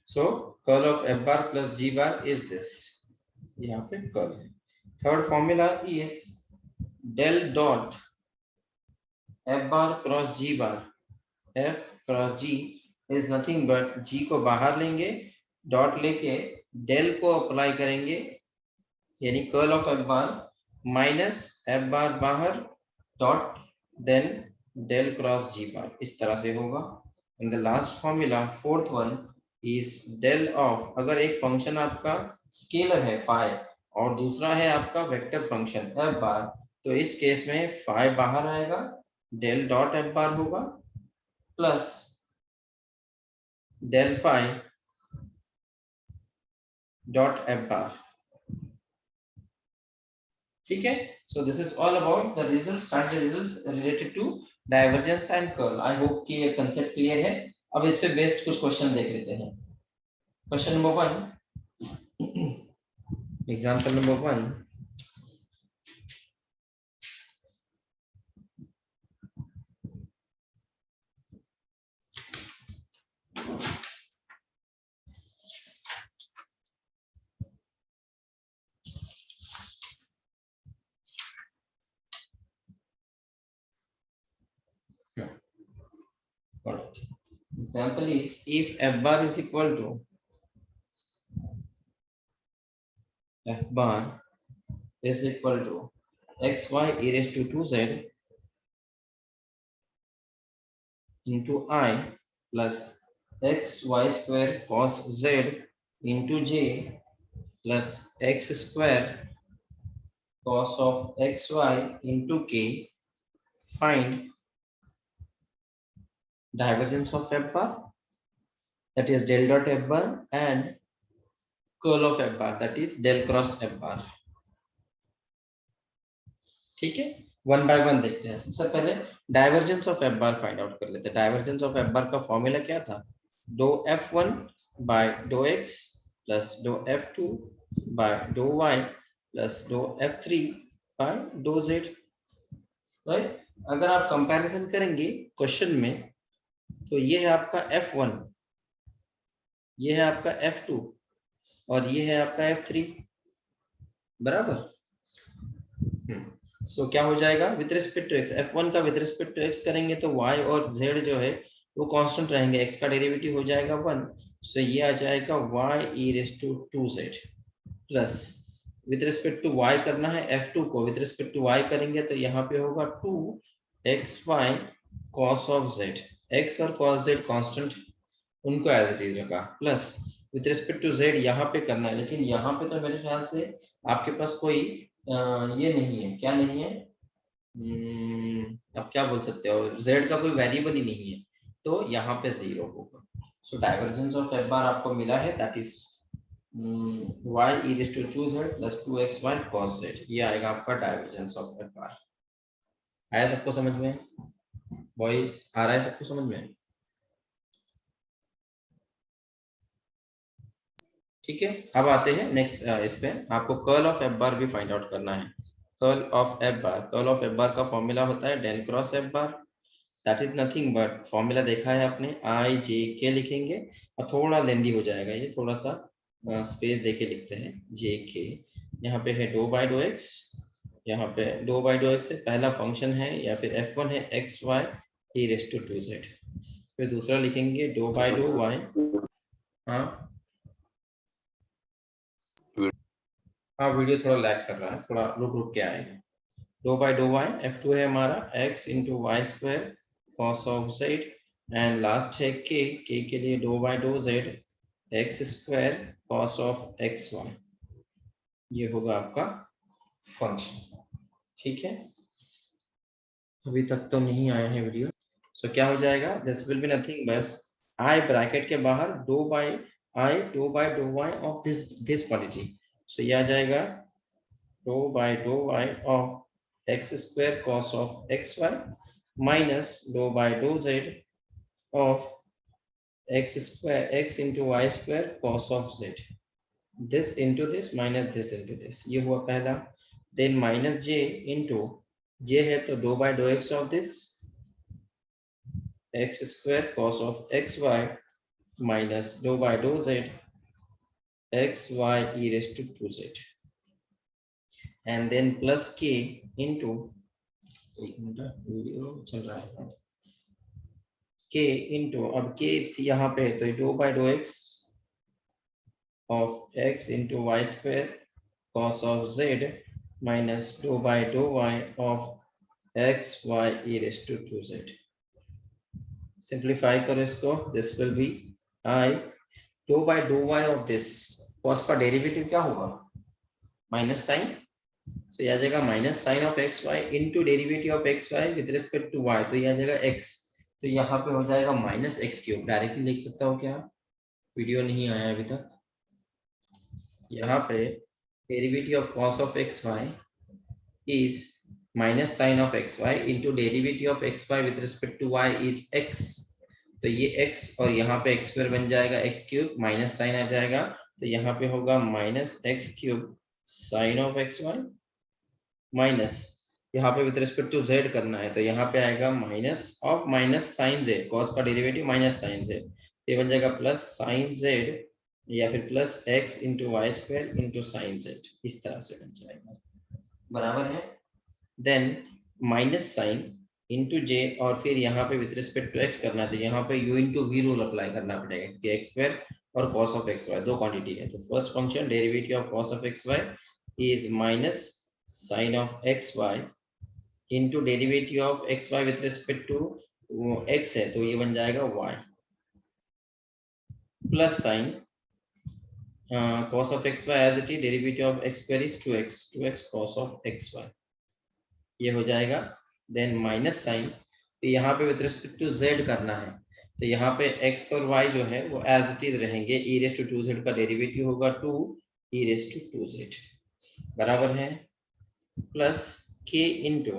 So curl of F bar plus G bar is this, यहाँ पे curl है। Third formula is del dot F bar cross G bar, F cross G is nothing but G को बाहर लेंगे, dot लेके del को apply करेंगे, यानी curl of F bar minus F bar बाहर dot then del cross G bar, इस तरह से होगा। In the last formula fourth one is del of, अगर एक फंक्शन आपका स्केलर है फाई और दूसरा है आपका वेक्टर फंक्शन एफ बार, तो इस केस में फाई बाहर आएगा, डेल डॉट एफ बार होगा plus del phi dot f bar, ठीक है। So this is all about the result, start the results related to divergence and curl. I hope कि ये कंसेप्ट क्लियर है। अब इस पे बेस्ड कुछ क्वेश्चन देख लेते हैं। Question number 1, example number 1, example is if f bar is equal to f bar is equal to xy e raised to 2z into I plus xy square cos z into j plus x square cos of xy into k, find divergence of f bar, that is del dot f bar, and curl of f bar, that is del cross f bar। ठीक है, one by one देखते हैं। सबसे पहले divergence of F bar find out कर लेते हैं। Divergence of F bar का फॉर्मूला क्या था, dou f1 by dou x plus dou f2 by dou y plus dou f3 by dou z, right. अगर आप कंपैरिजन करेंगे क्वेश्चन में, तो ये है आपका f1, ये है आपका f2 और ये है आपका f3, बराबर। सो क्या हो जाएगा with respect to x, f1 का विद रिस्पेक्ट टू x करेंगे तो y और z जो है वो कांस्टेंट रहेंगे, x का डेरिवेटिव हो जाएगा 1, सो ये आ जाएगा y e raise to 2z plus with respect to y करना है, f2 को विद रिस्पेक्ट टू y करेंगे तो यहाँ पे होगा 2xy cos of z, x और cos z कांस्टेंट उनको एज इट इज रखा, plus with respect to z यहाँ पे करना है, लेकिन यहाँ पे तो मेरे ख्याल से आपके पास कोई ये नहीं है, क्या नहीं है, अब क्या बोल सकते हो, z का कोई वेरिएबल ही नहीं है, तो यहाँ पे 0 होगा। सो डाइवर्जेंस ऑफ f बार आपको मिला है, that is y e raised to 2z plus 2xy cos z, ये आएगा आपका डाइवर्जेंस ऑफ f बार। आया सबको समझ में बॉयज, आ रहा है सबको समझ में? ठीक है, अब आते हैं नेक्स्ट इस पे, आपको कर्ल ऑफ एफ बार भी फाइंड आउट करना है। Curl of F bar, curl of F bar का फॉर्मूला होता है del cross F bar, that is nothing but, formula देखा है आपने, आई जे के लिखेंगे और थोड़ा लेंदी हो जाएगा ये, थोड़ा सा स्पेस देके लिखते हैं, जे के। यहाँ पे है डो बाय डो एक्स, यहाँ पे डो बाय डो एक्स से पहला फंक्शन है या फिर f1 है X Y E raise to 2z, फिर दूसरा लिखेंगे डो बाय डो वाई, हाँ हाँ वीडियो थोड़ा लैग कर रहा है, थोड़ा रुक रुक के आएगा। Dough by dough Y, f2 है हमारा x into Y square cos of z, and last है k, k के लिए dou by dou z X square cos of X Y, ये होगा आपका फंक्शन। ठीक है, अभी तक तो नहीं आया है वीडियो। सो क्या हो जाएगा, दिस विल बी नथिंग बस आई ब्रैकेट के बाहर do by dough Y of this quantity, so ये आ जाएगा do by dough Y of X square cos of X Y minus dough by do Z of X square X into Y square cos of Z, this into this minus this into this, ये हुआ पहला। Then minus J into, J है तो do by dough X of this X square cos of X Y minus dou by dou z x y e raised to 2z and then plus k into, एक minute video चल रहा है, k into, अब k यहाँ पे है तो dou by dou x of x into y square cos of z minus dou by dou y of x y e raised to 2z. Simplify करो इसको, this will be I dou by dou y of this, cos का derivative क्या होगा, minus sine, तो यह आ जाएगा minus sine of X Y into derivative of X Y with respect to Y, तो यह आ जाएगा एक्स, तो यहाँ पे हो जाएगा माइनस एक्स क्यूब, डायरेक्टली लिख सकता हो क्या, वीडियो नहीं आया अभी तक, यहाँ पे derivative of cos of X Y is minus sine of X Y into derivative of X Y with respect to Y is X, तो ये x और यहाँ पे एक्स स्क्वायर बन जाएगा एक्स क्यूब, माइनस साइन आ जाएगा, तो यहाँ पे होगा minus X cube sine of X Y minus, यहाँ पे विद रिस्पेक्ट टू z करना है, तो यहाँ पे आएगा minus of minus sine z, cos का डेरिवेटिव माइनस साइन z, ये बन जाएगा प्लस साइन z या फिर plus x into Y square into sine z, इस तरह से बन जाएगा, बराबर है। Then minus sine into J और फिर यहाँ पे विद रिस्पेक्ट टू एक्स करना है, तो यहाँ पे u into V rule apply करना पड़ेगा कि एक्स स्क्वायर और कॉस ऑफ एक्स वाई दो क्वांटिटी है, तो first function derivative of cos of X Y is minus sine of X Y into derivative of X Y with respect to X है, तो ये बन जाएगा y plus sine cos of xy as it is derivative of x square is 2x cos of xy, ये हो जाएगा। Then minus sine, तो यहाँ पे विद रिस्पेक्ट टू z करना है, तो यहाँ पे x और y जो है वो एज इट इज रहेंगे, e रेस टू 2z का डेरिवेटिव होगा 2 e रेस टू 2z, बराबर है, प्लस k इंटू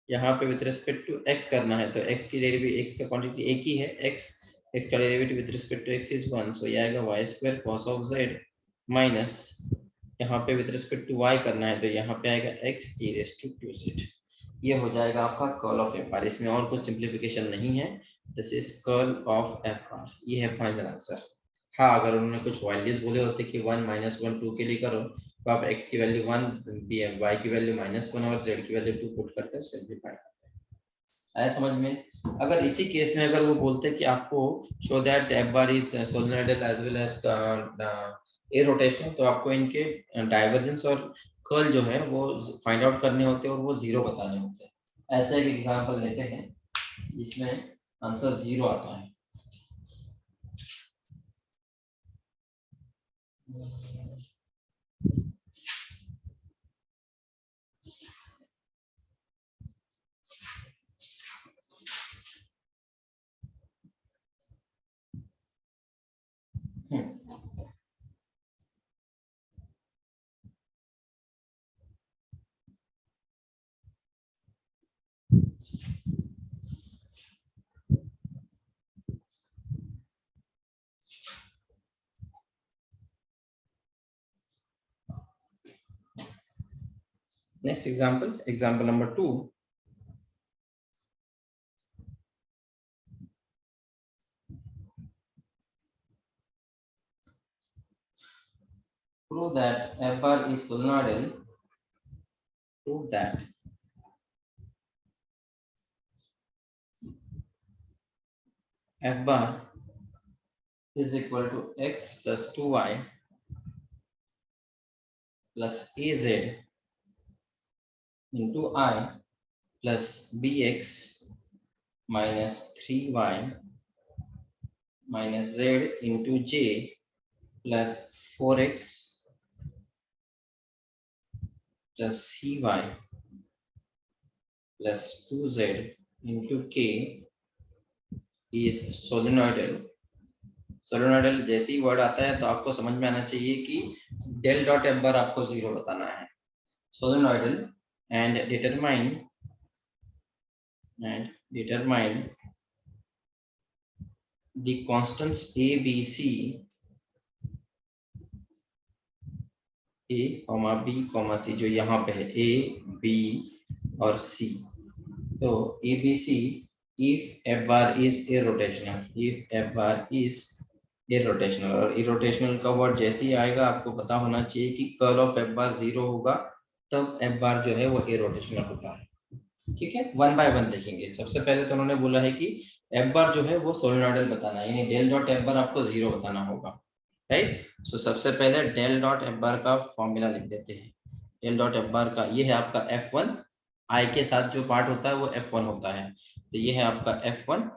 यहाँ पे विद रिस्पेक्ट टू x करना है, तो x की डेरिवेटिव, x का क्वांटिटी एक ही है, x का derivative with respect to x is 1, so ये आएगा y square cos of z minus यहाँ पे विद रिस्पेक्ट टू y करना है, तो यहाँ पे आएगा x e race to 2z, ये हो जाएगा आपका कर्ल ऑफ एफ आर, इसमें और कुछ सिंप्लीफिकेशन नहीं है, this is curl of F R, ये है फाइनल आंसर। हाँ, अगर उन्होंने कुछ वैल्यूज बोले होते कि 1 -1 2 के लिए करो, तो आप x की वैल्यू 1 y की वैल्यू -1 और z की वैल्यू 2 पुट करते हो, सिंप्लीफाई करते हैं, आया समझ में। अगर इसी केस में अगर वो बोलते कि आपको show that F bar is solenoidal as well as a rotational, तो आपको इनके डाइवर्जेंस और कर्ल जो है वो फाइंड आउट करने होते हैं और वो जीरो बताने होते हैं। ऐसा एक एग्जांपल लेते हैं जिसमें आंसर जीरो आता है। Next example, example number 2. Prove that F bar is solenoidal. Prove that F bar is equal to x plus 2y plus az into I plus bx minus 3y minus z into j plus 4x plus cy plus 2z into k is solenoidal. Solenoidal जैसे ही word आता है तो आपको समझ में आना चाहिए कि डेल डॉट एफ बार आपको जीरो बताना है। Solenoidal and determine the constants a b c, a b c जो यहाँ पे है a b और c, तो a b c if f bar is irrotational, if f bar is irrotational, और irrotational का वर्ड जैसे ही आएगा आपको पता होना चाहिए कि कर्ल ऑफ f bar 0 होगा तब f bar जो है वो irrotational होता है। ठीक है, वन बाय वन देखेंगे। सबसे पहले तो उन्होंने बोला है कि f bar जो है वो सोलेनोइडल बताना है, यानी डेल डॉट f bar आपको 0 बताना होगा, राइट। सो सबसे पहले डेल डॉट f bar का फॉर्मूला लिख देते हैं। डेल डॉट f bar का ये है आपका f1, i के साथ जो पार्ट होता है वो f1 होता है, तो ये है आपका f1।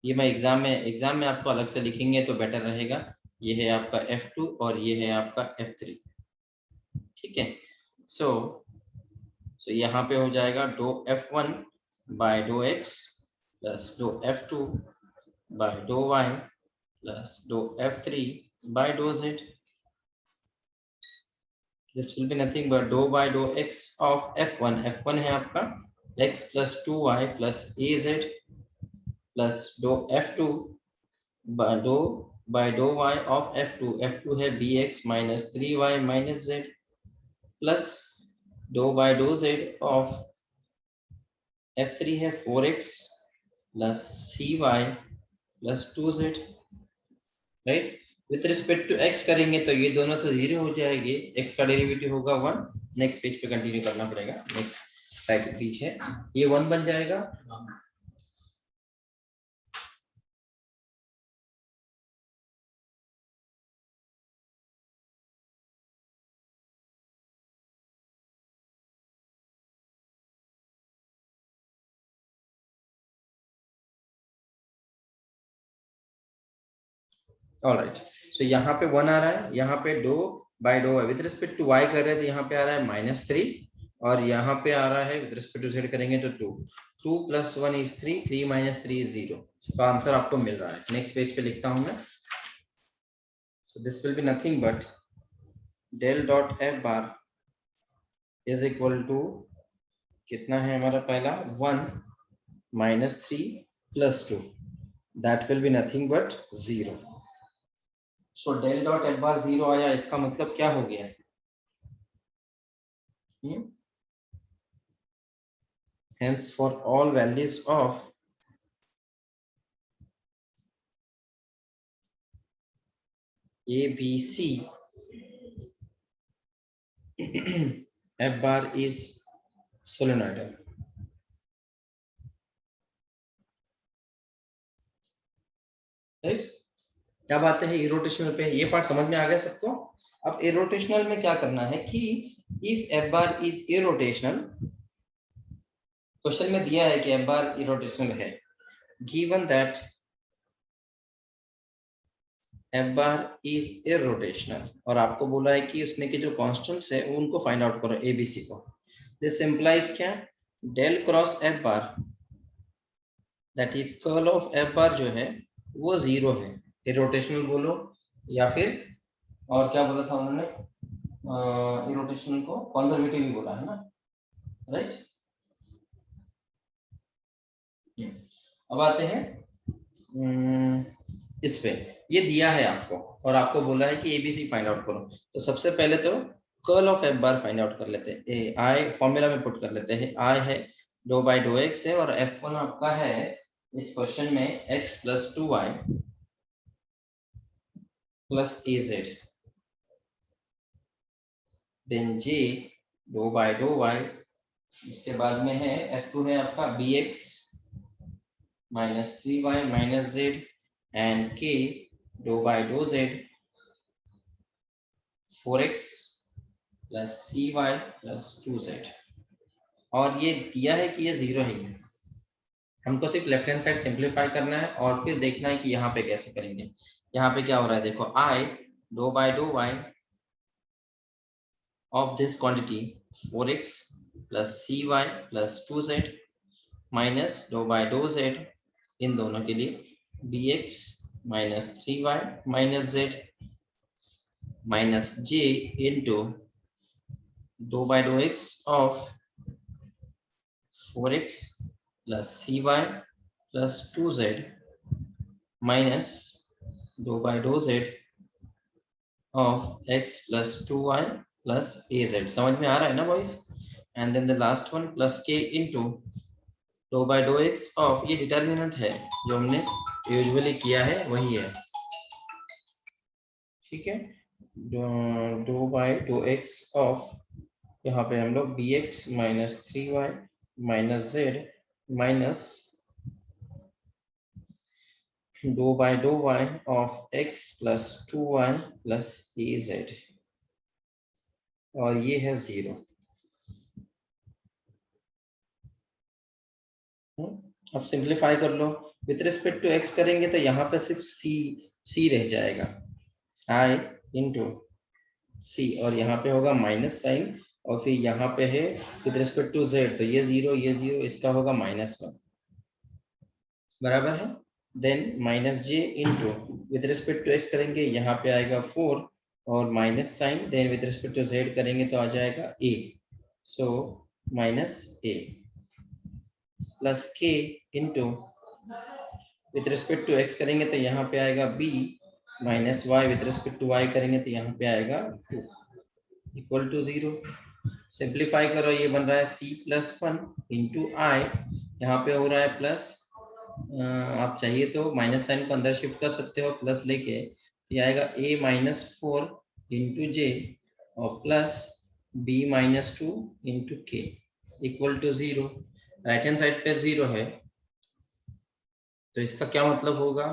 ये मैं एग्जाम में आपको अलग से लिखेंगे तो बेटर रहेगा। ये है आपका f2 और ये है आपका f3, ठीक है। सो यहाँ पे हो जाएगा dou f1 by dou x plus dou f2 by dou y plus dou f3 by dou z। This will be nothing but dou by dou x of f1, f1 है आपका x plus 2y plus az plus dou f2 by dou y of f2, f2 है bx minus 3y minus z plus dou by dou z of f3 है 4x plus cy plus 2z, right. With respect to x करेंगे तो ये दोनों तो 0 हो जाएंगे, x का डेरिवेटिव होगा 1। नेक्स्ट पेज पे कंटिन्यू करना पड़ेगा, नेक्स्ट साइड पीछे ये 1 बन जाएगा। ऑलराइट, सो यहाँ पे 1 आ रहा है, यहाँ पे dou by dou with respect to y कर रहे हैं तो यहाँ पे आ रहा है -3 और यहाँ पे आ रहा है विद रिस्पेक्ट टू z करेंगे तो 2, 2 + 1 is 3, 3 - 3 is 0। तो आंसर आपको मिल रहा है। नेक्स्ट पेज पे लिखता हूँ मैं। So this will be nothing but del dot f bar is equal to कितना है हमारा पहला 1 -3 + 2, that will be nothing but 0। So del dot f bar 0 आया, इसका मतलब क्या हो गया? Hence for all values of a b c f bar is solenoidal, right. क्या बात है इरोटेशनल पे, ये पार्ट समझ में आ गया सबको। अब इरोटेशनल में क्या करना है कि if f bar is irrotational, question में दिया है कि f bar irrotational है, given that f bar is irrotational और आपको बोला है कि उसमें के जो कांस्टेंट्स है उनको फाइंड आउट करो abc को। दिस इंप्लाइज क्या, del cross f bar that is curl of f bar जो है वो 0 है, इरोटेशनल बोलो या फिर और क्या बोला था उन्होंने, इरोटेशनल को कंजर्वेटिव भी बोला है ना, राइट। अब आते हैं इस पे, ये दिया है आपको और आपको बोला है कि एबीसी फाइंड आउट करो। तो सबसे पहले तो curl of f bar find out कर लेते हैं, आई फॉर्मूला में पुट कर लेते हैं। आई है डो बाय डो x है और f1 आपका है इस क्वेश्चन में x + 2y + az, then j dou by dou y, इसके बाद में है f2 है आपका bx minus 3y minus z and k dou by dou z 4x plus cy plus 2z, और ये दिया है कि ये 0 ही है। हमको सिर्फ लेफ्ट हैंड साइड सिंप्लीफाई करना है और फिर देखना है कि यहाँ पे कैसे करेंगे। यहाँ पे क्या हो रहा है देखो, i dou by dou y of this quantity 4x plus cy plus 2z minus dou by dou z इन दोनों के लिए bx minus 3y minus z minus j into dou by dou x of 4x plus cy plus 2z minus dou by dou z of x plus 2y plus az। समझ में आ रहा है ना boys? And then the last one plus k into dou by dough X of, ये determinant है जो हमने usually किया है वही है, ठीक है। Dou by dough X of, यहाँ पे हम लोग B X minus 3y minus Z minus dough by dough Y of x plus 2y plus A Z, और ये है 0। अब सिंप्लीफाई कर लो, विथ रिस्पेक्ट टू x करेंगे तो यहाँ पे सिर्फ c रह जाएगा, i इंटू सी, और यहाँ पे होगा माइनस साइन, और फिर यहाँ पे है विथ रिस्पेक्ट टू z, तो ये 0 ये 0, इसका होगा -1, बराबर है। Then minus J into with respect to x करेंगे, यहाँ पे आएगा 4 और minus sine, then with respect to z करेंगे तो आ जाएगा a, so minus a plus k into with respect to x करेंगे तो यहाँ पे आएगा b minus y, with respect to y करेंगे तो यहाँ पे आएगा 2 इक्वल टू 0। सिंप्लीफाई करो, ये बन रहा है c प्लस 1 इंटू आई, यहाँ पे हो रहा है प्लस, आप चाहिए तो माइनस साइन को अंदर शिफ्ट कर सकते हो प्लस लेके, तो ये आएगा a माइनस 4 इंटू जे और plus b minus 2 into K equal to 0। Right hand side पे 0 है, तो इसका क्या मतलब होगा,